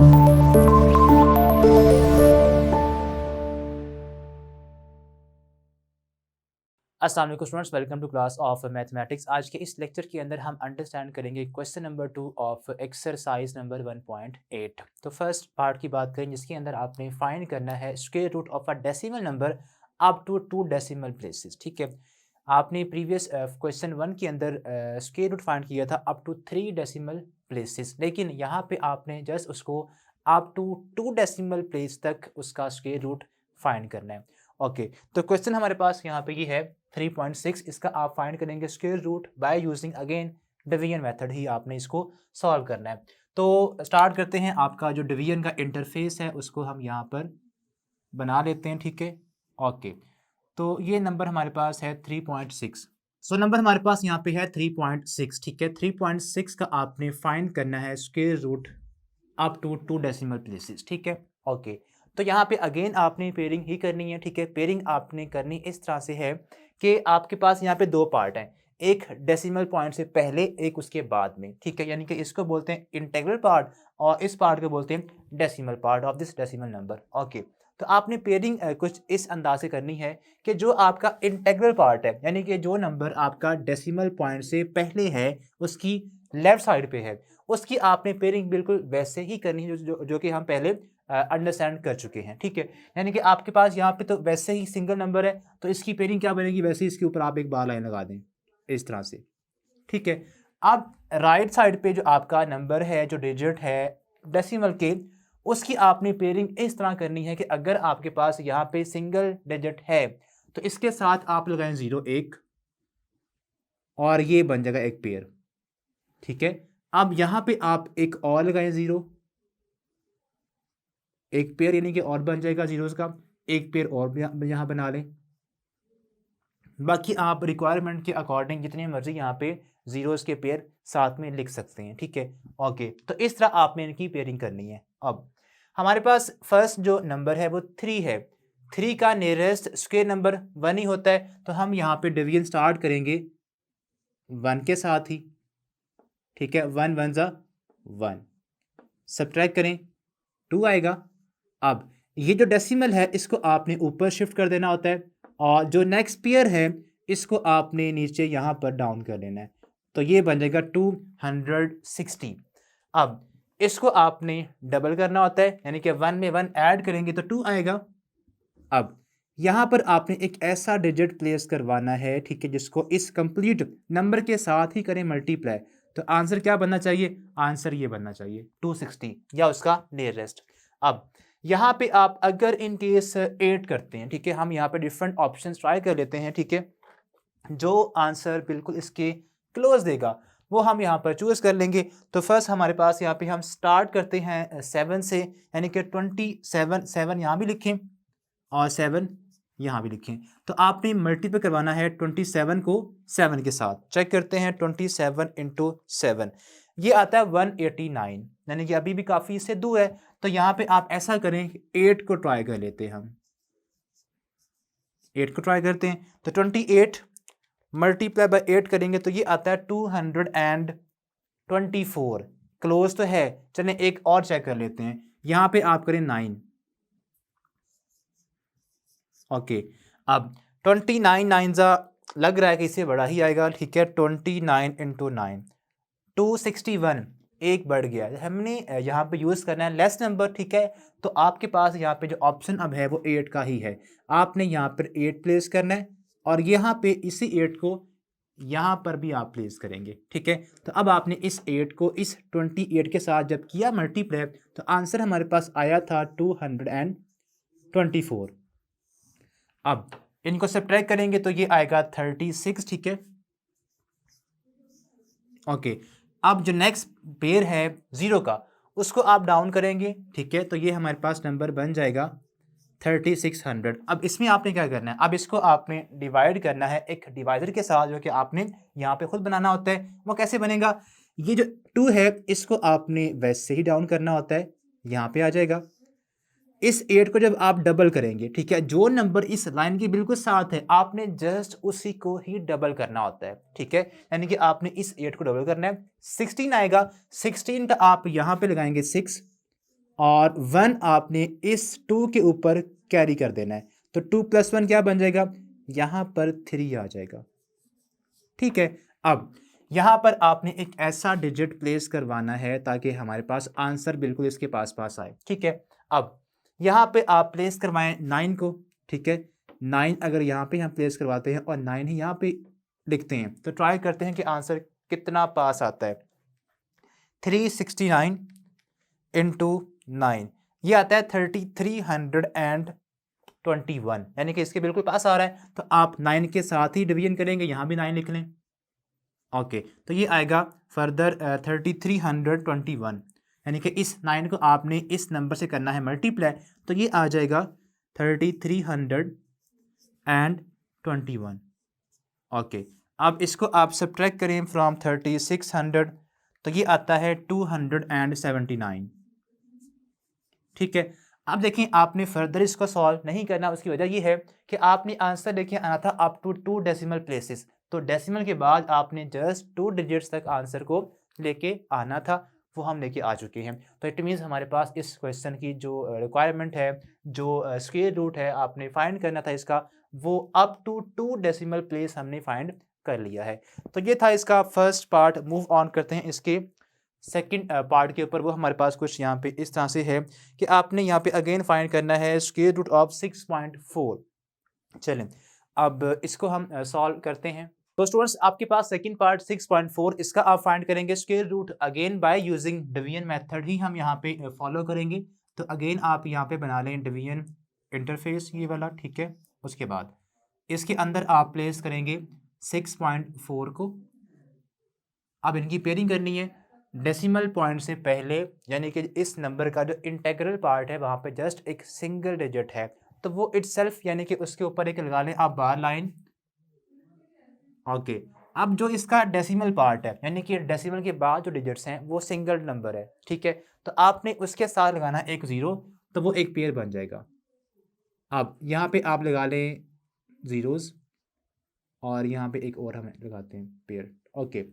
अस्सलाम वालेकुम students, welcome to class of mathematics. आज के इस लेक्चर के अंदर हम अंडरस्टैंड करेंगे question number 2 of exercise number 1.8। तो फर्स्ट पार्ट की बात करें जिसके अंदर आपने फाइंड करना है square root of a decimal number up to 2 decimal places. ठीक है, आपने प्रीवियस क्वेश्चन 1 के अंदर स्क्वायर रूट फाइंड किया था अप टू 3 डेसिमल प्लेसेस, लेकिन यहाँ पे आपने जस्ट उसको अप टू 2 डेसिमल प्लेस तक उसका स्क्वायर रूट फाइंड करना है। ओके, तो क्वेश्चन हमारे पास यहाँ पे ये है 3.6। इसका आप फाइंड करेंगे square root by using again division method ही आपने इसको सॉल्व करना है। तो स्टार्ट करते हैं। आपका जो डिवीजन का इंटरफेस है उसको हम यहाँ पर बना लेते हैं। ठीक है, ओके, तो ये नंबर हमारे पास है 3.6। सो नंबर हमारे पास यहाँ पे है 3.6। ठीक है, 3.6 का आपने फाइंड करना है square root up to 2 decimal places. ठीक है, ओके, तो यहाँ पे अगेन आपने पेयरिंग ही करनी है। ठीक है, पेयरिंग आपने करनी इस तरह से है कि आपके पास यहाँ पे दो पार्ट हैं, एक डेसिमल पॉइंट से पहले, एक उसके बाद में। ठीक है, यानी कि इसको बोलते हैं इंटीग्रल पार्ट और इस पार्ट को बोलते हैं decimal part of this decimal number. Okay, तो आपने पेयरिंग कुछ इस अंदाज से करनी है कि जो आपका इंटीग्रल पार्ट है, यानी कि जो नंबर आपका डेसिमल पॉइंट से पहले है उसकी लेफ्ट साइड पे है, उसकी आपने पेयरिंग बिल्कुल वैसे ही करनी है जो कि हम पहले अंडरस्टैंड कर चुके हैं। ठीक है, यानी कि आपके पास यहाँ पे तो वैसे ही सिंगल नंबर है, तो इसकी पेयरिंग क्या बनेगी, वैसे ही इसके ऊपर आप एक बार लाइन लगा दें इस तरह से। ठीक है, अब राइट साइड पे जो आपका नंबर है, जो डिजिट है डेसिमल के, उसकी आपने पेयरिंग इस तरह करनी है कि अगर आपके पास यहाँ पे सिंगल डिजिट है तो इसके साथ आप लगाएं 0 1 और ये बन जाएगा एक पेयर। ठीक है, अब यहाँ पे आप एक और लगाएं 0, एक पेयर यानी कि और बन जाएगा जीरोस का, एक पेयर और यहाँ बना लें। बाकी आप रिक्वायरमेंट के अकॉर्डिंग जितने मर्जी यहाँ पे जीरोस के पेयर साथ में लिख सकते हैं। ठीक है, ओके, तो इस तरह आपने इनकी पेयरिंग करनी है। अब हमारे पास फर्स्ट जो नंबर है वो 3 है। 3 का नियरेस्ट स्क्वायर नंबर 1 ही होता है, तो हम यहाँ पे डिवीजन स्टार्ट करेंगे 1 के साथ ही। ठीक है, 1 1 जा 1, सब्ट्रैक्ट करें 2 आएगा। अब ये जो डेसिमल है इसको आपने ऊपर शिफ्ट कर देना होता है और जो नेक्स्ट पेयर है इसको आपने नीचे यहाँ पर डाउन कर देना है, तो ये बन जाएगा 260। अब इसको आपने डबल करना होता है, यानी कि 1 में 1 ऐड करेंगे तो 2 आएगा। अब यहाँ पर आपने एक ऐसा डिजिट प्लेस करवाना है, ठीक है, जिसको इस कंप्लीट नंबर के साथ ही करें मल्टीप्लाई, तो आंसर क्या बनना चाहिए, आंसर ये बनना चाहिए 260 या उसका नियरेस्ट। अब यहाँ पे आप अगर इन केस 8 करते हैं, ठीक है, हम यहाँ पे डिफरेंट ऑप्शंस ट्राई कर लेते हैं। ठीक है, जो आंसर बिल्कुल इसके क्लोज देगा वो हम यहाँ पर चूज कर लेंगे। तो फर्स्ट हमारे पास यहाँ पे हम स्टार्ट करते हैं 7 से, यानी कि 27, 7 यहाँ भी लिखें और 7 यहाँ भी लिखें। तो आपने मल्टीप्लाई करवाना है 27 को 7 के साथ। चेक करते हैं 27 इंटू 7, ये आता है 189, यानी कि अभी भी काफ़ी इससे दूर है। तो यहाँ पे आप ऐसा करें 8 को ट्राई कर लेते हैं, हम 8 को ट्राई करते हैं। तो 28 मल्टीप्लाई बाय 8 करेंगे तो ये आता है 224। क्लोज तो है, चलें एक और चेक कर लेते हैं। यहाँ पे आप करें 9। ओके, अब 29 9 जा लग रहा है कि इससे बड़ा ही आएगा। ठीक है, 29 इंटू 9 261, एक बढ़ गया। हमने यहाँ पे यूज़ करना है लेस नंबर। ठीक है, तो आपके पास यहाँ पे जो ऑप्शन अब है वो 8 का ही है। आपने यहाँ पर 8 प्लेस करना है और यहाँ पे इसी 8 को यहाँ पर भी आप प्लेस करेंगे। ठीक है, तो अब आपने इस 8 को इस 28 के साथ जब किया मल्टीप्लाई तो आंसर हमारे पास आया था 224। अब इनको सब्ट्रैक्ट करेंगे तो ये आएगा 36। ठीक है, ओके, अब जो नेक्स्ट पेयर है 0 का उसको आप डाउन करेंगे। ठीक है, तो ये हमारे पास नंबर बन जाएगा 3600। अब इसमें आपने क्या करना है, अब इसको आपने डिवाइड करना है एक डिवाइजर के साथ, जो कि आपने यहाँ पे खुद बनाना होता है। वो कैसे बनेगा, ये जो 2 है इसको आपने वैसे ही डाउन करना होता है, यहाँ पे आ जाएगा। इस 8 को जब आप डबल करेंगे, ठीक है, जो नंबर इस लाइन के बिल्कुल साथ है आपने जस्ट उसी को ही डबल करना होता है। ठीक है, यानी कि आपने इस 8 को डबल करना है, 16 आएगा। 16 का आप यहाँ पे लगाएंगे 6 और 1 आपने इस 2 के ऊपर कैरी कर देना है। तो 2 + 1 क्या बन जाएगा? यहाँ पर 3 आ जाएगा। ठीक है, अब यहाँ पर आपने एक ऐसा डिजिट प्लेस करवाना है ताकि हमारे पास आंसर बिल्कुल इसके पास पास आए। ठीक है, अब यहाँ पे आप प्लेस करवाएं 9 को। ठीक है, 9 अगर यहाँ पे हम प्लेस करवाते हैं और 9 ही यहाँ पे लिखते हैं तो ट्राई करते हैं कि आंसर कितना पास आता है। 369 इंटू 9 ये आता है 3321, यानी कि इसके बिल्कुल पास आ रहा है। तो आप 9 के साथ ही डिवीजन करेंगे, यहाँ भी 9 लिख लें। ओके, तो ये आएगा फर्दर 3321, यानी कि इस 9 को आपने इस नंबर से करना है मल्टीप्लाई, तो ये आ जाएगा 3321। ओके, अब इसको आप सब्ट्रैक्ट करें फ्रॉम 3600, तो ये आता है 279। ठीक है, अब देखें आपने फर्दर इसको सॉल्व नहीं करना, उसकी वजह ये है कि आपने आंसर लेके आना था अप टू 2 डेसिमल प्लेसेस। तो डेसिमल के बाद आपने जस्ट 2 डिजिट्स तक आंसर को लेके आना था, वो हम लेके आ चुके हैं। तो इट मीन्स हमारे पास इस क्वेश्चन की जो रिक्वायरमेंट है, जो स्क्वायर रूट है आपने फाइंड करना था इसका, वो अप टू 2 डेसिमल प्लेस हमने फाइंड कर लिया है। तो ये था इसका फर्स्ट पार्ट। मूव ऑन करते हैं इसके सेकंड पार्ट के ऊपर। वो हमारे पास कुछ यहाँ पे इस तरह से है कि आपने यहाँ पे अगेन फाइंड करना है स्क्वायर रूट ऑफ 6.4। चलें, अब इसको हम सॉल्व करते हैं। तो स्टूडेंट्स आपके पास सेकंड पार्ट 6.4, इसका आप फाइंड करेंगे square root again by using division method ही हम यहाँ पे फॉलो करेंगे। तो अगेन आप यहाँ पे बना लें डिवीजन इंटरफेस ये वाला। ठीक है, उसके बाद इसके अंदर आप प्लेस करेंगे 6.4 को। अब इनकी पेयरिंग करनी है डेसिमल पॉइंट से पहले, यानी कि इस नंबर का जो इंटेग्रल पार्ट है वहाँ पे जस्ट एक सिंगल डिजिट है, तो वो इटसेल्फ यानी कि उसके ऊपर एक लगा लें आप बार लाइन। ओके, अब जो इसका डेसिमल पार्ट है यानी कि डेसिमल के बाद जो डिजिट्स हैं वो सिंगल नंबर है। ठीक है, तो आपने उसके साथ लगाना एक ज़ीरो, तो वो एक पेयर बन जाएगा। अब यहाँ पे आप लगा लें ज़ीरोज़ और यहाँ पे एक और हम लगाते हैं पेयर। ओके,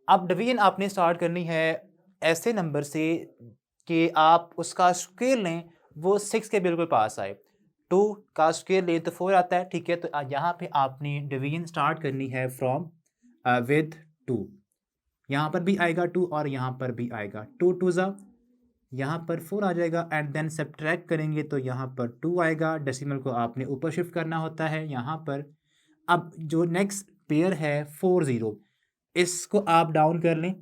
अब डिवीजन आपने स्टार्ट करनी है ऐसे नंबर से कि आप उसका स्क्वायर लें वो 6 के बिल्कुल पास आए। 2 का स्क्वायर लें तो 4 आता है। ठीक है, तो यहाँ पे आपने डिवीजन स्टार्ट करनी है फ्रॉम विद 2। यहाँ पर भी आएगा 2 और यहाँ पर भी आएगा 2 2 ज़ा, यहाँ पर 4 आ जाएगा एंड देन सब्ट्रैक्ट करेंगे तो यहाँ पर 2 आएगा। डेसिमल को आपने ऊपर शिफ्ट करना होता है यहाँ पर। अब जो नेक्स्ट पेयर है 4 0, इसको आप डाउन कर लें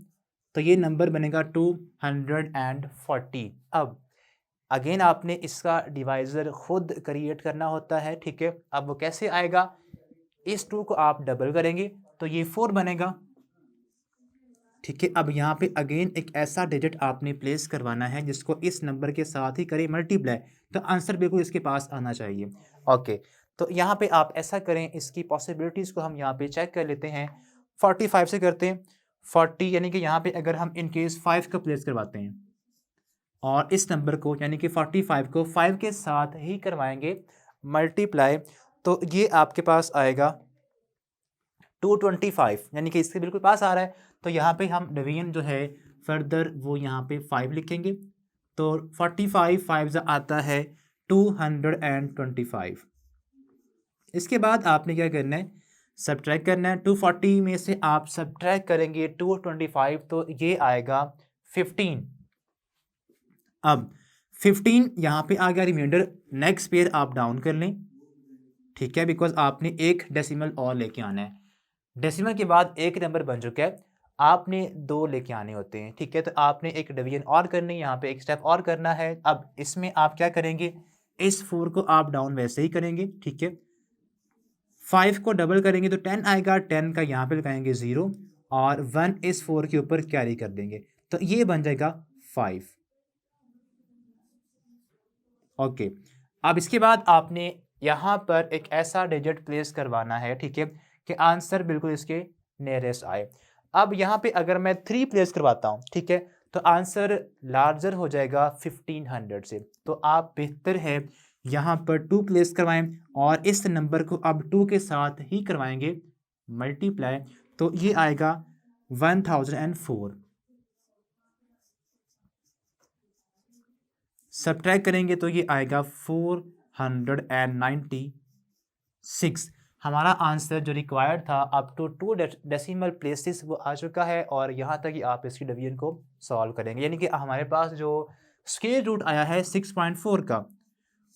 तो ये नंबर बनेगा 240। अब अगेन आपने इसका डिवाइज़र खुद क्रिएट करना होता है। ठीक है, अब वो कैसे आएगा, इस 2 को आप डबल करेंगे तो ये 4 बनेगा। ठीक है, अब यहाँ पे अगेन एक ऐसा डिजिट आपने प्लेस करवाना है जिसको इस नंबर के साथ ही करें मल्टीप्लाई, तो आंसर बिल्कुल इसके पास आना चाहिए। ओके, तो यहाँ पे आप ऐसा करें, इसकी पॉसिबिलिटीज़ को हम यहाँ पे चेक कर लेते हैं। 45 से करते हैं 40, यानी कि यहाँ पे अगर हम इन केस 5 का प्लेस करवाते हैं और इस नंबर को यानी कि 45 को 5 के साथ ही करवाएंगे मल्टीप्लाई, तो ये आपके पास आएगा 225, यानी कि इसके बिल्कुल पास आ रहा है। तो यहाँ पे हम डिवीजन जो है फर्दर वो यहाँ पे 5 लिखेंगे, तो 45 5 आता है 225। इसके बाद आपने क्या करना है, सब्ट्रैक्ट करना है। 240 में से आप सब्ट्रैक्ट करेंगे 225 तो ये आएगा 15। अब 15 यहाँ पे आ गया रिमाइंडर, नेक्स्ट पेयर आप डाउन कर लें। ठीक है, बिकॉज आपने एक डेसिमल और लेके आना है। डेसिमल के बाद एक नंबर बन चुका है, आपने 2 लेके आने होते हैं। ठीक है, तो आपने एक डिवीजन और करनी है, यहाँ पे एक स्टेप और करना है। अब इसमें आप क्या करेंगे, इस 4 को आप डाउन वैसे ही करेंगे। ठीक है, 5 को डबल करेंगे तो 10 आएगा, 10 का यहाँ पे लगाएंगे 0 और 1 इस 4 के ऊपर कैरी कर देंगे, तो ये बन जाएगा 5। ओके, अब इसके बाद आपने यहाँ पर एक ऐसा डिजिट प्लेस करवाना है। ठीक है, कि आंसर बिल्कुल इसके नियरेस्ट आए। अब यहाँ पे अगर मैं 3 प्लेस करवाता हूँ, ठीक है, तो आंसर लार्जर हो जाएगा 1500 से। तो आप बेहतर है यहाँ पर 2 प्लेस करवाएं और इस नंबर को अब 2 के साथ ही करवाएंगे मल्टीप्लाई, तो ये आएगा 1004। सब्ट्रैक्ट करेंगे तो ये आएगा 496। हमारा आंसर जो रिक्वायर्ड था अप टू 2 डेसिमल प्लेसेस वो आ चुका है, और यहाँ तक कि आप इसकी डिवीजन को सॉल्व करेंगे, यानी कि हमारे पास जो स्क्वायर रूट आया है 6.4 का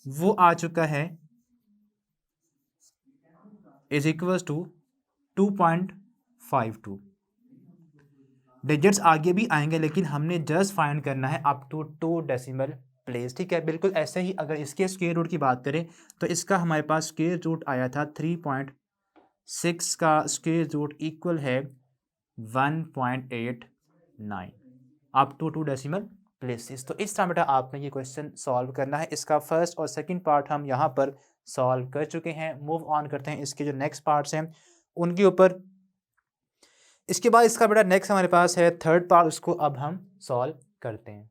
वो आ चुका है इज इक्वल्स टू 2.52। डिजिट्स आगे भी आएंगे लेकिन हमने जस्ट फाइंड करना है अप टू 2 डेसिमल प्लेस, ठीक है। बिल्कुल ऐसे ही अगर इसके स्क्वायर रूट की बात करें तो इसका हमारे पास स्क्वायर रूट आया था 3.6 का स्क्वायर रूट इक्वल है 1.89 अप टू 2 डेसिमल प्लेसेस। तो इस तरह बेटा आपने ये क्वेश्चन सॉल्व करना है। इसका फर्स्ट और सेकंड पार्ट हम यहाँ पर सॉल्व कर चुके हैं। मूव ऑन करते हैं इसके जो नेक्स्ट पार्ट्स हैं उनके ऊपर। इसके बाद इसका बेटा नेक्स्ट हमारे पास है थर्ड पार्ट, उसको अब हम सॉल्व करते हैं।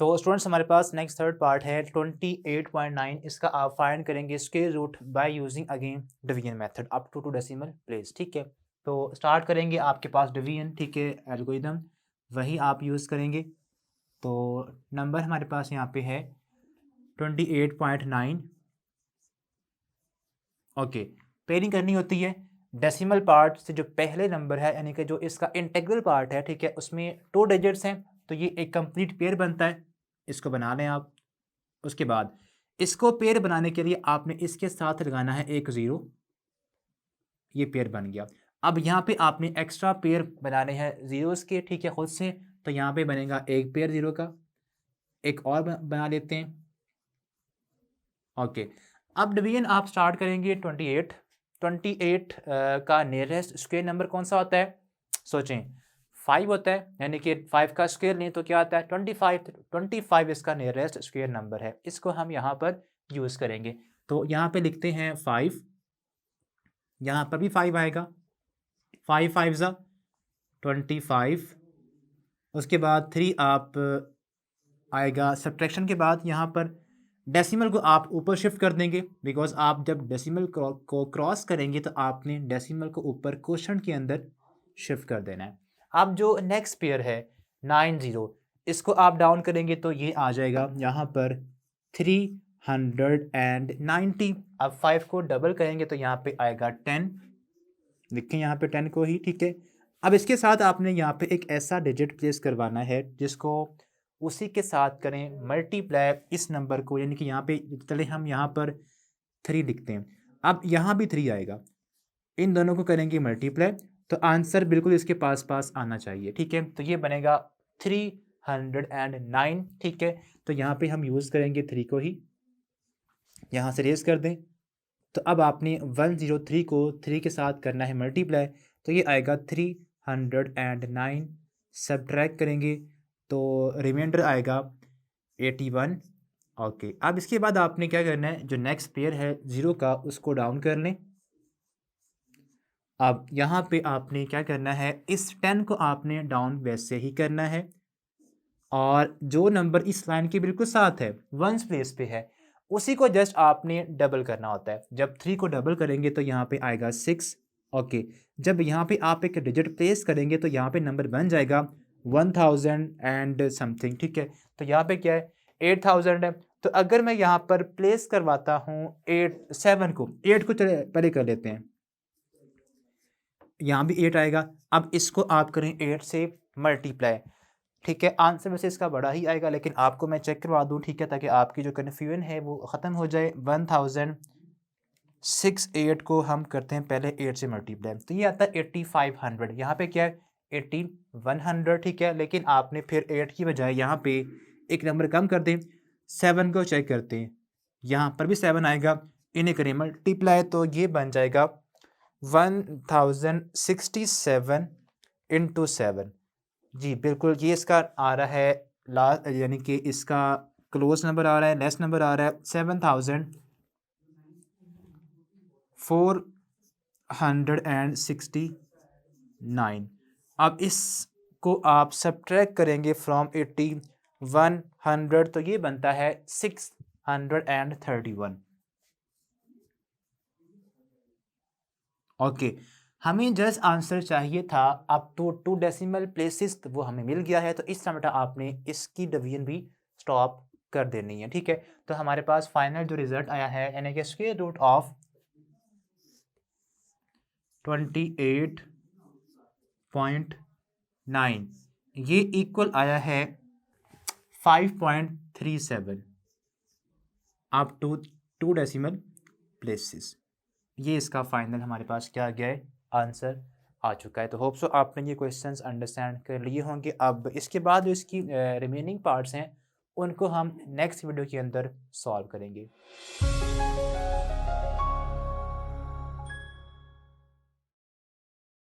तो स्टूडेंट्स हमारे पास नेक्स्ट थर्ड पार्ट है 28.9। इसका आप फाइंड करेंगे square root by using again division method up to 2 decimal place, ठीक है। तो स्टार्ट करेंगे, आपके पास डिवीजन, ठीक है, एल्गोरिथम वही आप यूज़ करेंगे। तो नंबर हमारे पास यहाँ पे है 28.9। ओके, पेयरिंग करनी होती है डेसिमल पार्ट से जो पहले नंबर है, यानी कि जो इसका इंटीग्रल पार्ट है, ठीक है, उसमें 2 डिजिट्स हैं तो ये एक कंप्लीट पेयर बनता है। इसको बना लें आप। उसके बाद इसको पेयर बनाने के लिए आपने इसके साथ लगाना है एक 0, ये पेयर बन गया। अब यहाँ पे आपने एक्स्ट्रा पेयर बनाने हैं जीरोस के, ठीक है, खुद से। तो यहाँ पे बनेगा एक पेयर 0 का, एक और बना लेते हैं। ओके, अब डिवीजन आप स्टार्ट करेंगे 28 का नियरेस्ट स्क्वायर नंबर कौन सा होता है? सोचें, 5 होता है, यानी कि 5 का स्क्वायर लें तो क्या आता है? 25। 25 इसका नियरेस्ट स्क्वायर नंबर है, इसको हम यहाँ पर यूज़ करेंगे। तो यहाँ पे लिखते हैं 5, यहाँ पर भी 5 आएगा, 5 5 ज़ा 25। उसके बाद 3 आप आएगा सब्ट्रैक्शन के बाद, यहाँ पर डेसिमल को आप ऊपर शिफ्ट कर देंगे, बिकॉज आप जब डेसिमल को क्रॉस करेंगे तो आपने डेसिमल को ऊपर क्वोशंट के अंदर शिफ्ट कर देना है। अब जो नेक्स्ट पेयर है 90, इसको आप डाउन करेंगे तो ये आ जाएगा यहाँ पर 390। अब 5 को डबल करेंगे तो यहाँ पे आएगा 10, लिखें यहाँ पे 10 को ही, ठीक है। अब इसके साथ आपने यहाँ पे एक ऐसा डिजिट प्लेस करवाना है जिसको उसी के साथ करें मल्टीप्लाई इस नंबर को, यानी कि यहाँ पे चले हम यहाँ पर 3 लिखते हैं। अब यहाँ भी 3 आएगा, इन दोनों को करेंगे मल्टीप्लाई तो आंसर बिल्कुल इसके पास पास आना चाहिए, ठीक है। तो ये बनेगा 309, ठीक है। तो यहाँ पे हम यूज़ करेंगे 3 को ही, यहाँ से रेज कर दें। तो अब आपने 103 को 3 के साथ करना है मल्टीप्लाई, तो ये आएगा 309। सब्ट्रैक्ट करेंगे तो रिमाइंडर आएगा 81। ओके, अब इसके बाद आपने क्या करना है, जो नेक्स्ट पेयर है 0 का उसको डाउन कर लें। अब यहाँ पे आपने क्या करना है, इस 10 को आपने डाउन वैसे ही करना है, और जो नंबर इस लाइन के बिल्कुल साथ है वंस प्लेस पे है उसी को जस्ट आपने डबल करना होता है। जब 3 को डबल करेंगे तो यहाँ पे आएगा 6। ओके, जब यहाँ पे आप एक डिजिट प्लेस करेंगे तो यहाँ पे नंबर बन जाएगा 1000 एंड समथिंग, ठीक है। तो यहाँ पे क्या है, 8000 है। तो अगर मैं यहाँ पर प्लेस करवाता हूँ 7 को, 8 को चले पहले कर लेते हैं, यहाँ भी 8 आएगा। अब इसको आप करें 8 से मल्टीप्लाई, ठीक है। आंसर वैसे इसका बड़ा ही आएगा, लेकिन आपको मैं चेक करवा दूँ, ठीक है, ताकि आपकी जो कन्फ्यूजन है वो ख़त्म हो जाए। 1068 को हम करते हैं पहले 8 से मल्टीप्लाई, तो ये आता है 8500। यहाँ पे क्या है, 18100, ठीक है। लेकिन आपने फिर 8 की बजाय यहाँ पे एक नंबर कम कर दें, 7 को चेक करते हैं, यहाँ पर भी 7 आएगा, इन्हें करें मल्टीप्लाई तो ये बन जाएगा 1067 इंटू 7। जी बिल्कुल, ये इसका आ रहा है लास्ट, यानी कि इसका क्लोज नंबर आ रहा है, लेस नंबर आ रहा है 7469। अब इसको आप सब्ट्रैक्ट करेंगे फ्रॉम 8100 तो ये बनता है 631। ओके, हमें जस्ट आंसर चाहिए था अप टू 2 डेसिमल प्लेसेस, तो वो हमें मिल गया है। तो इस समय आपने इसकी डिवीजन भी स्टॉप कर देनी है, ठीक है। तो हमारे पास फाइनल जो रिजल्ट आया है यानी कि स्क्वायर रूट ऑफ 28.9 ये इक्वल आया है 5.37 अप टू 2 डेसिमल प्लेसेस। ये इसका फाइनल हमारे पास क्या आ गया है, आंसर आ चुका है। तो होप सो आपने ये क्वेश्चंस अंडरस्टैंड कर लिए होंगे। अब इसके बाद जो इसकी रिमेनिंग पार्ट्स हैं उनको हम नेक्स्ट वीडियो के अंदर सॉल्व करेंगे।